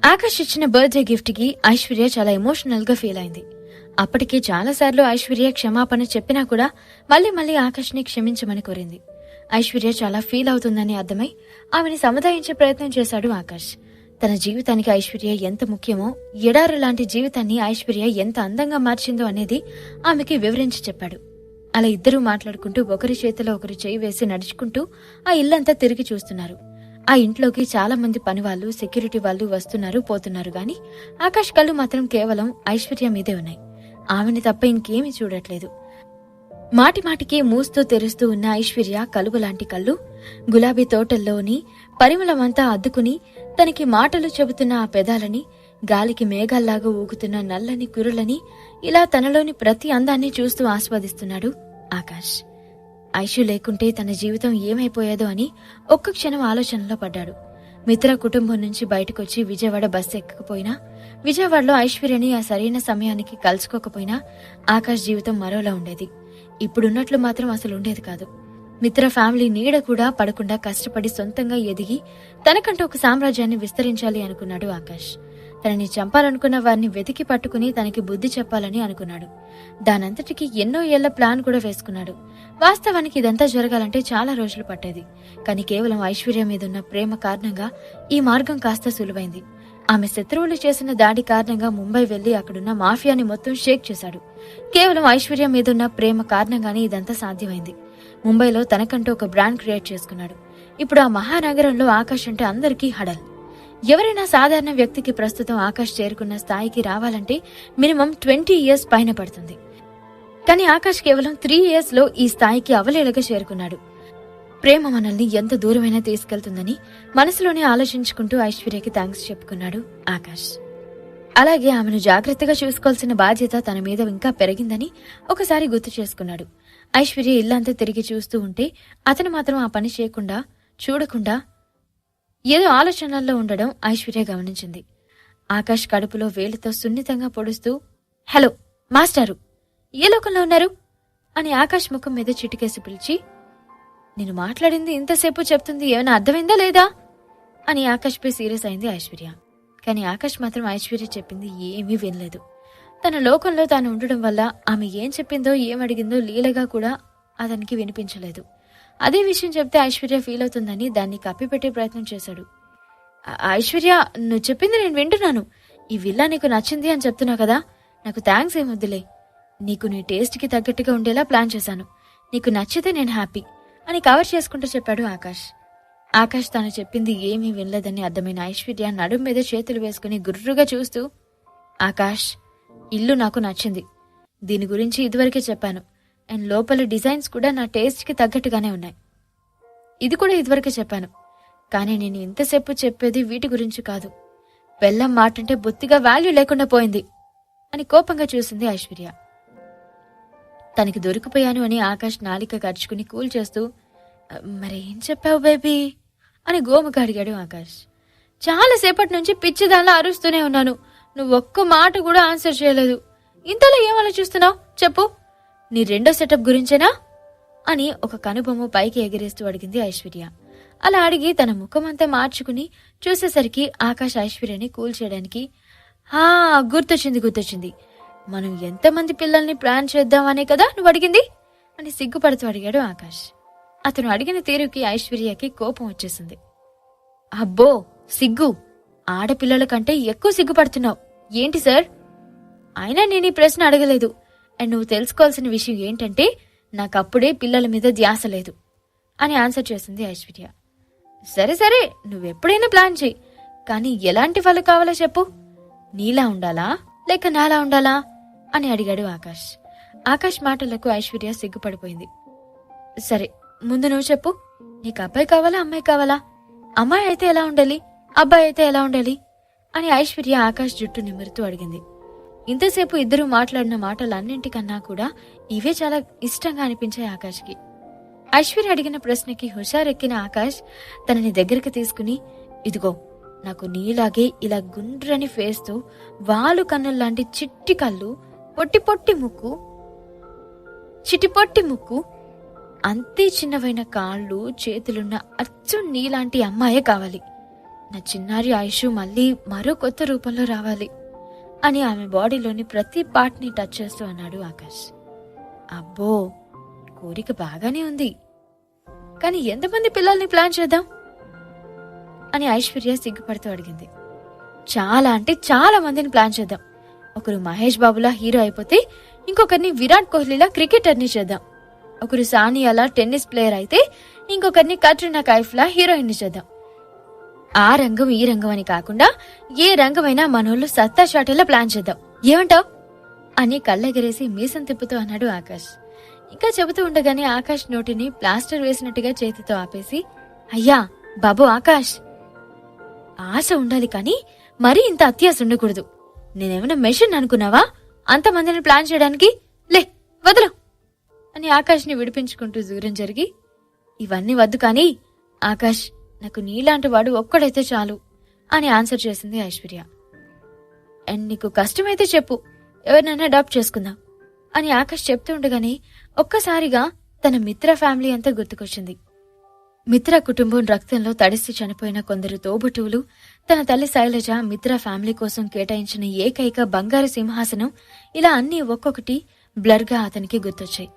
ఆకాష్ ఇచ్చిన birthday gift కి ఐశ్వర్య చాలా ఎమోషనల్ గా ఫీల్ అయింది. అప్పటికే చాలాసార్లు ఐశ్వర్య క్షమాపణ చెప్పినా కూడా మళ్ళీ ఆకాష్ ని క్షమించమని కోరింది. ఐశ్వర్య చాలా ఫీల్ అవుతుందని అర్థమై ఆమెని సముదాయించే ప్రయత్నం చేశాడు ఆకాష్. తన జీవితానికి ఐశ్వర్య ఎంత ముఖ్యమో, ఎడారి లాంటి జీవితాన్ని ఐశ్వర్య ఎంత అందంగా మార్చిందో అనేది ఆమెకి వివరించి చెప్పాడు. అలా ఇద్దరూ మాట్లాడుకుంటూ ఒకరి చేతిలో ఒకరు చేయి వేసి నడుచుకుంటూ ఆ ఇల్లంతా తిరిగి చూస్తున్నారు. ఆ ఇంట్లోకి చాలా మంది పనివాళ్లు, సెక్యూరిటీ వాళ్ళు వస్తున్నారు పోతున్నారు గాని ఆకాష్ కళ్ళు మాత్రం కేవలం ఐశ్వర్య మీదే ఉన్నాయి. ఆమెని తప్ప ఇంకేమీ చూడట్లేదు. మాటిమాటికి మూస్తూ తెరుస్తూ ఉన్న ఐశ్వర్య కలువలాంటి కళ్ళు, గులాబీ తోటల్లోని పరిమళమంతా అద్దుకుని తనకి మాటలు చెబుతున్న ఆ పెదాలని, గాలికి మేఘాల్లాగా ఊగుతున్న నల్లని కురులని, ఇలా తనలోని ప్రతి అందాన్ని చూస్తూ ఆస్వాదిస్తున్నాడు ఆకాష్. ఐషు లేకుంటే తన జీవితం ఏమైపోయేదో అని ఒక్క క్షణం ఆలోచనలో పడ్డాడు. మిత్ర కుటుంబం నుంచి బయటకొచ్చి విజయవాడ బస్సు ఎక్కకపోయినా, విజయవాడలో ఐశ్వర్యని ఆ సరైన సమయానికి కలుసుకోకపోయినా ఆకాష్ జీవితం మరోలా ఉండేది. ఇప్పుడున్నట్లు మాత్రం అసలు ఉండేది కాదు. మిత్ర ఫ్యామిలీ నీడ కూడా పడకుండా కష్టపడి సొంతంగా ఎదిగి తనకంటూ ఒక సామ్రాజ్యాన్ని విస్తరించాలి అనుకున్నాడు ఆకాష్. తనని చంపాలనుకున్న వారిని వెతికి పట్టుకుని తనకి బుద్ధి చెప్పాలని అనుకున్నాడు. దానంతటికి ఎన్నో ఏళ్ల ప్లాన్ కూడా వేసుకున్నాడు. వాస్తవానికి ఇదంతా జరగాలంటే చాలా రోజులు పట్టేది. కానీ కేవలం ఐశ్వర్య మీదున్న ప్రేమ కారణంగా ఈ మార్గం కాస్త సులువైంది. ఆమె శత్రువులు చేసిన దాడి కారణంగా ముంబై వెళ్లి అక్కడున్న మాఫియాని మొత్తం షేక్ చేశాడు. కేవలం ఐశ్వర్య మీదున్న ప్రేమ కారణంగానే ఇదంతా సాధ్యమైంది. ముంబైలో తనకంటూ ఒక బ్రాండ్ క్రియేట్ చేసుకున్నాడు. ఇప్పుడు ఆ మహానగరంలో ఆకాష్ అంటే అందరికీ హడల్. ఎవరైనా సాధారణ వ్యక్తికి ప్రస్తుతం ఆకాష్ చేరుకున్న స్థాయికి రావాలంటే మినిమం 20 years పైన పడుతుంది. కానీ ఆకాష్ కేవలం 3 years లో ఈ స్థాయికి అవలేలగా చేరుకున్నాడు. ప్రేమ మనల్ని ఎంత దూరమైనా తీసుకెళ్తుందని మనసులోనే ఆలోచించుకుంటూ ఐశ్వర్యకి థ్యాంక్స్ చెప్పుకున్నాడు ఆకాష్. అలాగే ఆమెను జాగ్రత్తగా చూసుకోవాల్సిన బాధ్యత తన మీద ఇంకా పెరిగిందని ఒకసారి గుర్తు చేసుకున్నాడు. ఐశ్వర్య ఇల్లంతా తిరిగి చూస్తూ ఉంటే అతను మాత్రం ఆ పని చూడకుండా ఏదో ఆలోచనల్లో ఉండడం ఐశ్వర్య గమనించింది. ఆకాష్ కడుపులో వేలితో సున్నితంగా పొడుస్తూ, హలో మాస్టారు, ఏ లోకంలో ఉన్నారు అని ఆకాష్ ముఖం మీద చిటికేసి పిలిచి, నేను మాట్లాడింది ఇంతసేపు చెప్తుంది ఏమైనా అర్థమైందా లేదా అని ఆకాష్ పై సీరియస్ అయింది ఐశ్వర్య. కానీ ఆకాష్ మాత్రం ఐశ్వర్య చెప్పింది ఏమీ వినలేదు. తన లోకంలో తాను ఉండడం వల్ల ఆమె ఏం చెప్పిందో ఏమడిగిందో లీలగా కూడా అతనికి వినిపించలేదు. అదే విషయం చెప్తే ఐశ్వర్య ఫీల్ అవుతుందని దాన్ని కప్పిపెట్టే ప్రయత్నం చేశాడు. ఐశ్వర్య, నువ్వు చెప్పింది నేను వింటున్నాను. ఈ విల్లా నీకు నచ్చింది అని చెప్తున్నా కదా, నాకు థ్యాంక్స్ ఏమొద్దులే. నీకు నీ టేస్ట్కి తగ్గట్టుగా ఉండేలా ప్లాన్ చేశాను. నీకు నచ్చితే నేను హ్యాపీ అని కవర్ చేసుకుంటూ చెప్పాడు ఆకాష్. ఆకాష్ తాను చెప్పింది ఏమీ వినలేదని అర్థమైన ఐశ్వర్య నడుం మీద చేతులు వేసుకుని గుర్రుగా చూస్తూ, ఆకాష్, ఇల్లు నాకు నచ్చింది. దీని గురించి ఇదివరకే చెప్పాను. అండ్ లోపల డిజైన్స్ కూడా నా టేస్ట్కి తగ్గట్టుగానే ఉన్నాయి. ఇది కూడా ఇదివరకే చెప్పాను. కానీ నేను ఇంతసేపు చెప్పేది వీటి గురించి కాదు. బెల్లం మాటంటే బొత్తిగా వాల్యూ లేకుండా పోయింది అని కోపంగా చూసింది ఐశ్వర్య. తనకి దొరికిపోయాను అని ఆకాష్ నాలిక గడుచుకుని కూల్ చేస్తూ, మరేం చెప్పావు బేబీ అని గోముగా అడిగాడు ఆకాష్. చాలాసేపటి నుంచి పిచ్చిదానిలా అరుస్తూనే ఉన్నాను. నువ్వు ఒక్క మాట కూడా ఆన్సర్ చేయలేదు. ఇంతలో ఏం ఆలోచిస్తున్నావు చెప్పు. నీ రెండో సెటప్ గురించేనా అని ఒక కనుబొమ్మ పైకి ఎగిరేస్తూ అడిగింది ఐశ్వర్య. అలా అడిగి తన ముఖమంతా మార్చుకుని చూసేసరికి ఆకాష్ ఐశ్వర్యని కూల్ చేయడానికి, గుర్తొచ్చింది. మనం ఎంతమంది పిల్లల్ని ప్లాన్ చేద్దామనే కదా నువ్వు అడిగింది అని సిగ్గుపడుతూ అడిగాడు ఆకాష్. అతను అడిగిన తీరుకి ఐశ్వర్యకి కోపం వచ్చేసింది. అబ్బో సిగ్గు, ఆడపిల్లల కంటే ఎక్కువ సిగ్గుపడుతున్నావు ఏంటి సార్? అయినా నేను ఈ ప్రశ్న అడగలేదు. అండ్ నువ్వు తెలుసుకోవాల్సిన విషయం ఏంటంటే నాకప్పుడే పిల్లల మీద ధ్యాస లేదు అని ఆన్సర్ చేసింది ఐశ్వర్య. సరే నువ్వెప్పుడైనా ప్లాన్ చేయి, కానీ ఎలాంటి వాళ్ళు కావాలో చెప్పు. నీలా ఉండాలా లేక నాలా ఉండాలా అని అడిగాడు ఆకాష్. ఆకాష్ మాటలకు ఐశ్వర్య సిగ్గుపడిపోయింది. సరే ముందు నువ్వు చెప్పు, నీకు అబ్బాయి కావాలా అమ్మాయి కావాలా? అమ్మాయి అయితే ఎలా ఉండాలి, అబ్బాయి అయితే ఎలా ఉండాలి అని ఐశ్వర్య ఆకాష్ జుట్టు నిమురుతూ అడిగింది. ఇంతసేపు ఇద్దరు మాట్లాడిన మాటలన్నింటికన్నా కూడా ఇవే చాలా ఇష్టంగా అనిపించాయి ఆకాష్కి. ఐశ్వర్య అడిగిన ప్రశ్నకి హుషారెక్కిన ఆకాష్ తనని దగ్గరికి తీసుకుని, ఇదిగో నాకు నీలాగే ఇలా గుండ్రని ఫేస్తో వాలు కన్నుల్లాంటి చిట్టి కళ్ళు, పొట్టి ముక్కు, అంతే చిన్నవైన కాళ్ళు చేతులున్న అచ్చు నీలాంటి అమ్మాయే కావాలి. నా చిన్నారి ఆయుష్ మళ్ళీ మరో కొత్త రూపంలో రావాలి అని ఆమె బాడీలోని ప్రతి పార్ట్ని టచ్ చేస్తూ అన్నాడు ఆకాష్. అబ్బో, కోరిక బాగానే ఉంది, కానీ ఎంతమంది పిల్లల్ని ప్లాన్ చేద్దాం అని ఐశ్వర్య సిగ్గుపడుతూ అడిగింది. చాలా అంటే చాలా మందిని ప్లాన్ చేద్దాం. ఒకరు మహేష్ బాబులా హీరో అయిపోతే ఇంకొకరిని విరాట్ కోహ్లీలా క్రికెటర్ని చేద్దాం. ఒకరు సానియాలా టెన్నిస్ ప్లేయర్ అయితే ఇంకొకరిని కట్రీనా కైఫ్లా హీరోయిన్ని చేద్దాం. ఆ రంగం ఈ రంగం అని కాకుండా ఏ రంగమైనా మనోళ్ళు సత్తా షాటేలా ప్లాన్ చేద్దాం. ఏమంటావ్ అని కళ్ళెగరేసి మీసం తిప్పుతూ అన్నాడు ఆకాష్. ఇంకా చెబుతూ ఉండగానే ఆకాష్ నోటిని ప్లాస్టర్ వేసినట్టుగా చేతితో ఆపేసి, అయ్యా బాబు ఆకాష్, ఆశ ఉండాలి కానీ మరీ ఇంత అత్యాశ ఉండకూడదు. నేనేమైనా మెషిన్ అనుకున్నావా అంతమందిని ప్లాన్ చేయడానికి? లే వదలు అని ఆకాష్ని విడిపించుకుంటూ దూరం జరిగి, ఇవన్నీ వద్దు కానీ ఆకాష్, నాకు నీలాంటి వాడు ఒక్కడైతే చాలు అని ఆన్సర్ చేసింది ఐశ్వర్య. అండ్ నీకు కష్టమైతే చెప్పు, ఎవరినైనా అడాప్ట్ చేసుకుందాం అని ఆకాష్ చెప్తూ ఉండగానే ఒక్కసారిగా తన మిత్ర ఫ్యామిలీ అంతా గుర్తుకొచ్చింది. మిత్ర కుటుంబం రక్తంలో తడిసి చనిపోయిన కొందరు తోబుట్టువులు, తన తల్లి శైలజ మిత్ర ఫ్యామిలీ కోసం కేటాయించిన ఏకైక బంగారు సింహాసనం, ఇలా అన్నీ ఒక్కొక్కటి బ్లర్గా అతనికి గుర్తొచ్చాయి.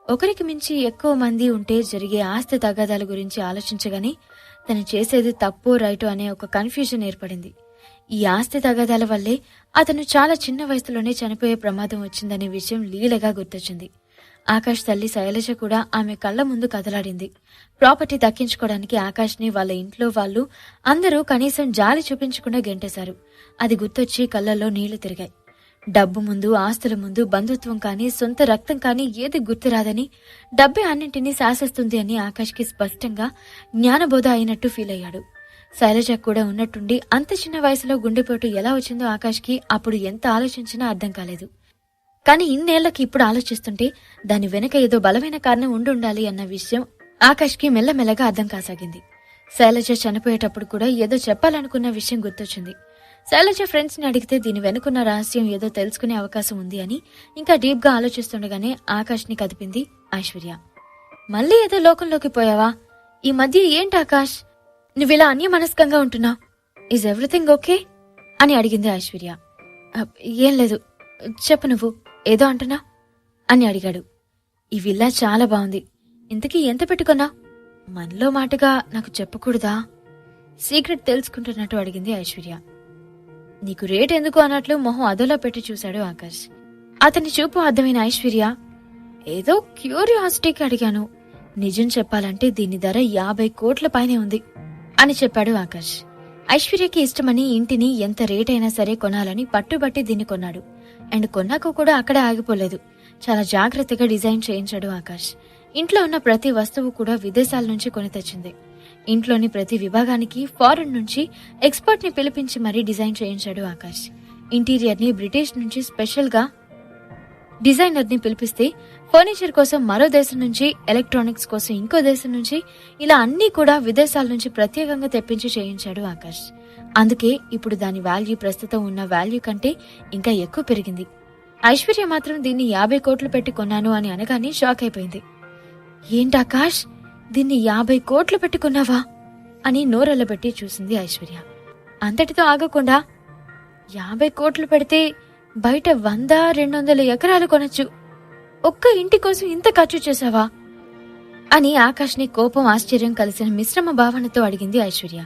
ఒకరికి మించి ఎక్కువ మంది ఉంటే జరిగే ఆస్తి తగాదాల గురించి ఆలోచించగానే తను చేసేది తప్పో రైటో అనే ఒక కన్ఫ్యూజన్ ఏర్పడింది. ఈ ఆస్తి తగాదాల వల్లే అతను చాలా చిన్న వయసులోనే చనిపోయే ప్రమాదం వచ్చిందనే విషయం లీలగా గుర్తొచ్చింది. ఆకాష్ తల్లి శైలజ కూడా ఆమె కళ్ల ముందు కదలాడింది. ప్రాపర్టీ దక్కించుకోవడానికి ఆకాష్ని వాళ్ళ ఇంట్లో వాళ్ళు అందరూ కనీసం జాలి చూపించకుండా గెంటేశారు. అది గుర్తొచ్చి కళ్లలో నీళ్లు తిరిగాయి. డబ్బు ముందు, ఆస్తుల ముందు బంధుత్వం కానీ సొంత రక్తం కానీ ఏది గుర్తురాదని, డబ్బే అన్నింటినీ శాసిస్తుంది అని ఆకాష్కి స్పష్టంగా జ్ఞానబోధ అయినట్టు ఫీల్ అయ్యాడు. శైలజ కూడా ఉన్నట్టుండి అంత చిన్న వయసులో గుండెపోటు ఎలా వచ్చిందో ఆకాష్కి అప్పుడు ఎంత ఆలోచించినా అర్థం కాలేదు. కానీ ఇన్నేళ్లకి ఇప్పుడు ఆలోచిస్తుంటే దాని వెనక ఏదో బలమైన కారణం ఉండుండాలి అన్న విషయం ఆకాష్కి మెల్లమెల్లగా అర్థం కాసాగింది. శైలజ చనిపోయేటప్పుడు కూడా ఏదో చెప్పాలనుకున్న విషయం గుర్తొచ్చింది. శైలజ ఫ్రెండ్స్ ని అడిగితే దీని వెనుకున్న రహస్యం ఏదో తెలుసుకునే అవకాశం ఉంది అని ఇంకా డీప్ గా ఆలోచిస్తుండగానే ఆకాష్ ని కదిపింది ఐశ్వర్య. మళ్ళీ ఏదో లోకంలోకి పోయావా? ఈ మధ్య ఏంటి ఆకాష్, నువ్విలా అన్యమనస్కంగా ఉంటున్నావు? ఈజ్ ఎవ్రీథింగ్ ఓకే అని అడిగింది ఐశ్వర్య. ఏం లేదు, చెప్పు, నువ్వు ఏదో అంటున్నా అని అడిగాడు. ఈ విల్లా చాలా బాగుంది, ఇంతకీ ఎంత పెట్టుకున్నా? మనలో మాటగా నాకు చెప్పకూడదా? సీక్రెట్ తెలుసుకుంటున్నట్టు అడిగింది ఐశ్వర్య. నీకు రేట్ ఎందుకు అన్నట్లు మొహం అదోలా పెట్టి చూశాడు ఆకాష్. అతని చూపు అర్థమైన ఐశ్వర్య, ఏదో క్యూరియాసిటీకి అడిగాను, నిజం చెప్పాలంటే దీని ధర 50 కోట్ల పైనే ఉంది అని చెప్పాడు ఆకాష్. ఐశ్వర్యకి ఇష్టమని ఇంటిని ఎంత రేట్ అయినా సరే కొనాలని పట్టుబట్టి దీన్ని కొన్నాడు. అండ్ కొన్నాక కూడా అక్కడే ఆగిపోలేదు, చాలా జాగ్రత్తగా డిజైన్ చేయించాడు ఆకాష్. ఇంట్లో ఉన్న ప్రతి వస్తువు కూడా విదేశాల నుంచి కొని తెచ్చింది. ఇంట్లోని ప్రతి విభాగానికి ఫారెన్ నుంచి ఎక్స్పర్ట్ ని పిలిపించి మరీ డిజైన్ చేయించాడు ఆకాష్. ఇంటీరియర్ ని బ్రిటిష్ నుంచి స్పెషల్ గా డిజైనర్ ని పిలిపిస్తే ఫర్నిచర్ కోసం మరో దేశం నుంచి, ఎలక్ట్రానిక్స్ కోసం ఇంకో దేశం నుంచి, ఇలా అన్నీ కూడా విదేశాల నుంచి ప్రత్యేకంగా తెప్పించి చేయించాడు ఆకాష్. అందుకే ఇప్పుడు దాని వాల్యూ ప్రస్తుతం ఉన్న వాల్యూ కంటే ఇంకా ఎక్కువ పెరిగింది. ఐశ్వర్య మాత్రం దీన్ని 50 కోట్లు పెట్టి కొన్నాను అని అనగానే షాక్ అయిపోయింది. ఏంటి ఆకాష్, దీన్ని 50 కోట్లు పెట్టి కొన్నావా అని నోరెళ్లబెట్టి చూసింది ఐశ్వర్య. అంతటితో ఆగకుండా, 50 కోట్లు పెడితే బయట 100-200 ఎకరాలు కొనొచ్చు, ఒక్క ఇంటి కోసం ఇంత ఖర్చు చేశావా అని ఆకాష్ని కోపం ఆశ్చర్యం కలిసిన మిశ్రమ భావనతో అడిగింది ఐశ్వర్య.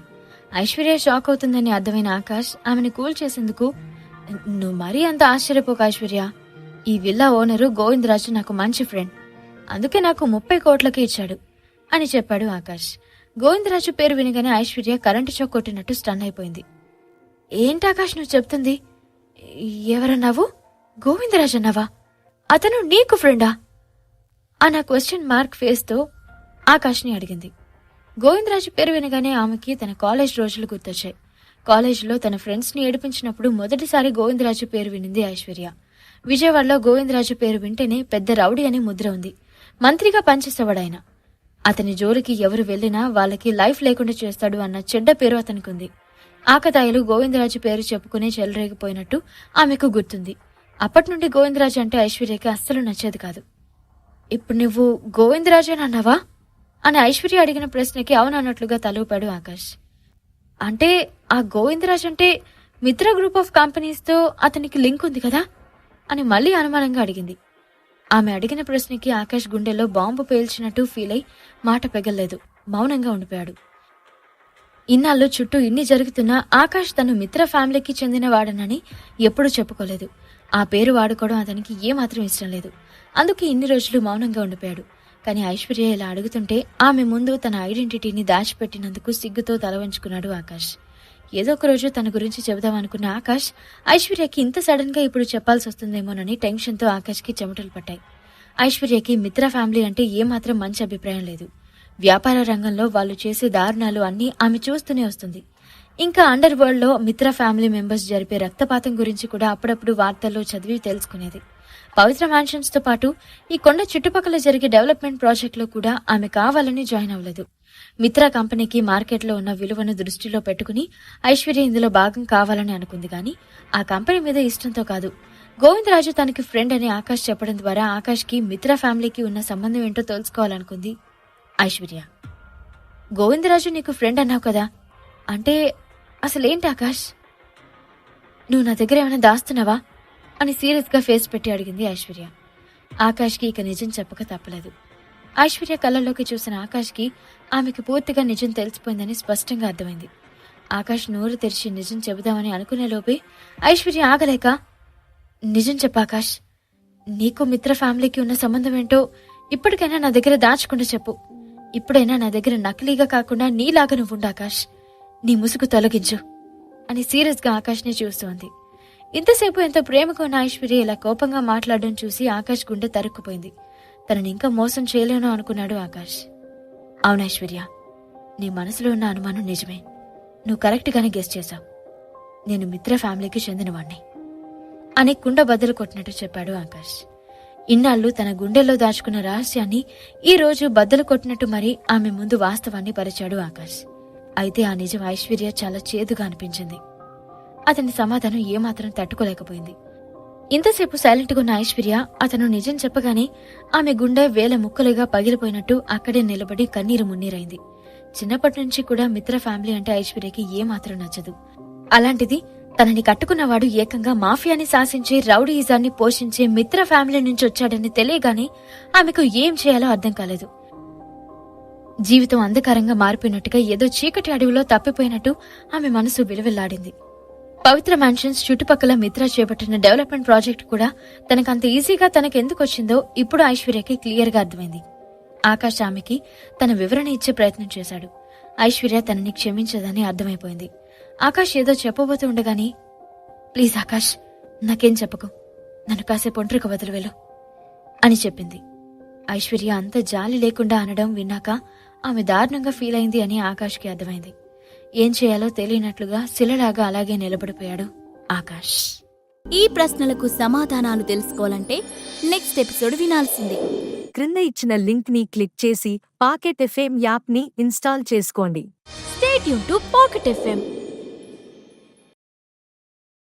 ఐశ్వర్య షాక్ అవుతుందని అర్థమైన ఆకాష్ ఆమెను కూల్ చేసేందుకు, నువ్వు మరీ అంత ఆశ్చర్యపోక ఐశ్వర్య, ఈ విల్లా ఓనరు గోవిందరాజు నాకు మంచి ఫ్రెండ్, అందుకే నాకు 30 కోట్లకి ఇచ్చాడు అని చెప్పాడు ఆకాష్. గోవిందరాజు పేరు వినగానే ఐశ్వర్య కరెంటు షాక్ కొట్టినట్టు స్టన్ అయిపోయింది. ఏంటి ఆకాష్ నువ్వు చెప్తుంది? ఎవరన్నావు? గోవిందరాజు అన్నావా? అతను నీకు ఫ్రెండా అన్న క్వశ్చన్ మార్క్ ఫేస్ తో ఆకాష్ని అడిగింది. గోవిందరాజు పేరు వినగానే ఆమెకి తన కాలేజ్ రోజులు గుర్తొచ్చాయి. కాలేజీలో తన ఫ్రెండ్స్ ని ఏడిపించినప్పుడు మొదటిసారి గోవిందరాజు పేరు వినింది ఐశ్వర్య. విజయవాడలో గోవిందరాజు పేరు వింటేనే పెద్ద రౌడీ అనే ముద్ర ఉంది. మంత్రిగా పనిచేసేవాడాయన. అతని జోలికి ఎవరు వెళ్లినా వాళ్ళకి లైఫ్ లేకుండా చేస్తాడు అన్న చెడ్డ పేరు అతనికుంది. ఆకతాయిలు గోవిందరాజు పేరు చెప్పుకునే చెలరేగిపోయినట్టు ఆమెకు గుర్తుంది. అప్పటినుండి గోవిందరాజు అంటే ఐశ్వర్యకి అస్సలు నచ్చేది కాదు. ఇప్పుడు నువ్వు గోవిందరాజేనన్నావా అని ఐశ్వర్య అడిగిన ప్రశ్నకి అవునన్నట్లుగా తలూపాడు ఆకాష్. అంటే ఆ గోవిందరాజ్ అంటే మిత్ర గ్రూప్ ఆఫ్ కంపెనీస్తో అతనికి లింక్ ఉంది కదా అని మళ్ళీ అనుమానంగా అడిగింది. ఆమె అడిగిన ప్రశ్నకి ఆకాష్ గుండెల్లో బాంబు పేల్చినట్టు ఫీల్ అయి మాట పెగల్లేదు. మౌనంగా ఉండిపోయాడు. ఇన్నాళ్ళు చుట్టూ ఇన్ని జరుగుతున్నా ఆకాష్ తను మిత్ర ఫ్యామిలీకి చెందినవాడనని ఎప్పుడూ చెప్పుకోలేదు. ఆ పేరు వాడుకోవడం అతనికి ఏమాత్రం ఇష్టం లేదు. అందుకే ఇన్ని రోజులు మౌనంగా ఉండిపోయాడు. కానీ ఐశ్వర్య ఇలా అడుగుతుంటే ఆమె ముందు తన ఐడెంటిటీని దాచిపెట్టినందుకు సిగ్గుతో తల వంచుకున్నాడు ఆకాష్. ఏదో ఒక రోజు తన గురించి చెబుదామనుకున్న ఆకాష్ ఐశ్వర్యకి ఇంత సడన్ గా ఇప్పుడు చెప్పాల్సి వస్తుందేమోనని టెన్షన్తో ఆకాష్కి చెమటలు పట్టాయి. ఐశ్వర్యకి మిత్ర ఫ్యామిలీ అంటే ఏమాత్రం మంచి అభిప్రాయం లేదు. వ్యాపార రంగంలో వాళ్ళు చేసే దారుణాలు అన్నీ ఆమె చూస్తూనే వస్తుంది. ఇంకా అండర్ వరల్డ్ లో మిత్ర ఫ్యామిలీ మెంబర్స్ జరిపే రక్తపాతం గురించి కూడా అప్పుడప్పుడు వార్తల్లో చదివి తెలుసుకునేది. పవిత్ర మ్యాన్షన్స్ తో పాటు ఈ కొండ చుట్టుపక్కల జరిగే డెవలప్మెంట్ ప్రాజెక్ట్ లో కూడా ఆమె కావాలని జాయిన్ అవ్వలేదు. మిత్ర కంపెనీకి మార్కెట్లో ఉన్న విలువను దృష్టిలో పెట్టుకుని ఐశ్వర్య ఇందులో భాగం కావాలని అనుకుంది. గాని ఆ కంపెనీ మీద ఇష్టంతో కాదు. గోవిందరాజు తనకి ఫ్రెండ్ అని ఆకాష్ చెప్పడం ద్వారా ఆకాష్కి మిత్ర ఫ్యామిలీకి ఉన్న సంబంధం ఏంటో తెలుసుకోవాలనుకుంది ఐశ్వర్య. గోవిందరాజు నీకు ఫ్రెండ్ అన్నావు కదా, అంటే అసలేంటి ఆకాష్? నువ్వు నా దగ్గర ఏమైనా దాస్తున్నావా అని సీరియస్ గా ఫేస్ పెట్టి అడిగింది ఐశ్వర్య. ఆకాష్కి ఇక నిజం చెప్పక తప్పలేదు. ఐశ్వర్య కళ్ళల్లోకి చూసిన ఆకాష్కి ఆమెకి పూర్తిగా నిజం తెలిసిపోయిందని స్పష్టంగా అర్థమైంది. ఆకాష్ నోరు తెరిచి నిజం చెబుదామని అనుకునే లోపే ఐశ్వర్య ఆగలేక, నిజం చెప్పాకాష్, నీకు మిత్ర ఫ్యామిలీకి ఉన్న సంబంధం ఏంటో ఇప్పటికైనా నా దగ్గర దాచకుండా చెప్పు. ఇప్పుడైనా నా దగ్గర నకిలీగా కాకుండా నీలాగా నువ్వుండు ఆకాష్. నీ ముసుగు తొలగించు అని సీరియస్ గా ఆకాష్ ని చూస్తోంది. ఇంతసేపు ఎంతో ప్రేమగా ఉన్న ఐశ్వర్య ఇలా కోపంగా మాట్లాడడం చూసి ఆకాష్ గుండె తరుక్కుపోయింది. తనని ఇంకా మోసం చేయలేను అనుకున్నాడు ఆకాష్. అవును ఐశ్వర్య, నీ మనసులో ఉన్న అనుమానం నిజమే. నువ్వు కరెక్ట్ గానే గెస్ చేశావు. నేను మిత్ర ఫ్యామిలీకి చెందినవాణ్ణి అని కుండ బద్దలు కొట్టినట్టు చెప్పాడు ఆకాష్. ఇన్నాళ్ళు తన గుండెల్లో దాచుకున్న రహస్యాన్ని ఈ రోజు బద్దలు కొట్టినట్టు మరి ఆమె ముందు వాస్తవాన్ని పరిచాడు ఆకాష్. అయితే ఆ నిజం ఐశ్వర్య చాలా చేదుగా అనిపించింది. అతని సమాధానం ఏమాత్రం తట్టుకోలేకపోయింది. ఇంతసేపు సైలెంట్గా ఉన్న ఐశ్వర్య అతను నిజం చెప్పగానే ఆమె గుండె వేల ముక్కలుగా పగిలిపోయినట్టు అక్కడే నిలబడి కన్నీరు మున్నీరైంది. చిన్నప్పటి నుంచి కూడా మిత్ర ఫ్యామిలీ అంటే ఐశ్వర్యకి ఏమాత్రం నచ్చదు. అలాంటిది తనని కట్టుకున్నవాడు ఏకంగా మాఫియాని శాసించి రౌడీయిజాన్ని పోషించే మిత్ర ఫ్యామిలీ నుంచి వచ్చాడని తెలియగానే ఆమెకు ఏం చేయాలో అర్థం కాలేదు. జీవితం అంధకారంగా మారిపోయినట్టుగా ఏదో చీకటి అడవిలో తప్పిపోయినట్టు ఆమె మనసు విలువెల్లాడింది. పవిత్ర మ్యాన్షన్స్ చుట్టుపక్కల మిత్ర చేపట్టిన డెవలప్మెంట్ ప్రాజెక్ట్ కూడా తనకంత ఈజీగా తనకెందుకు వచ్చిందో ఇప్పుడు ఐశ్వర్యకి క్లియర్ గా అర్థమైంది. ఆకాష్ ఆమెకి తన వివరణ ఇచ్చే ప్రయత్నం చేశాడు. ఐశ్వర్య తనని క్షమించదని అర్థమైపోయింది. ఆకాష్ ఏదో చెప్పబోతూ ఉండగాని, ప్లీజ్ ఆకాష్, నాకేం చెప్పకు, నన్ను కాసేపు ఒంటరిగా వదిలివెళ్ళు అని చెప్పింది. ఐశ్వర్య అంత జాలి లేకుండా అనడం విన్నాక ఆమె దారుణంగా ఫీల్ అయింది అని ఆకాష్కి అర్థమైంది. ఏం చేయాలో తెలియనట్లుగా శిలలాగా అలాగే నిలబడిపోయాడు ఆకాష్. ఈ ప్రశ్నలకు సమాధానాలు తెలుసుకోవాలంటే నెక్స్ట్ ఎపిసోడ్ వినాల్సిందే. క్రింద ఇచ్చిన లింక్ ని క్లిక్ చేసి పాకెట్ ఎఫ్ఎం యాప్ ని ఇన్స్టాల్ చేసుకోండి. Stay tune to pocket FM.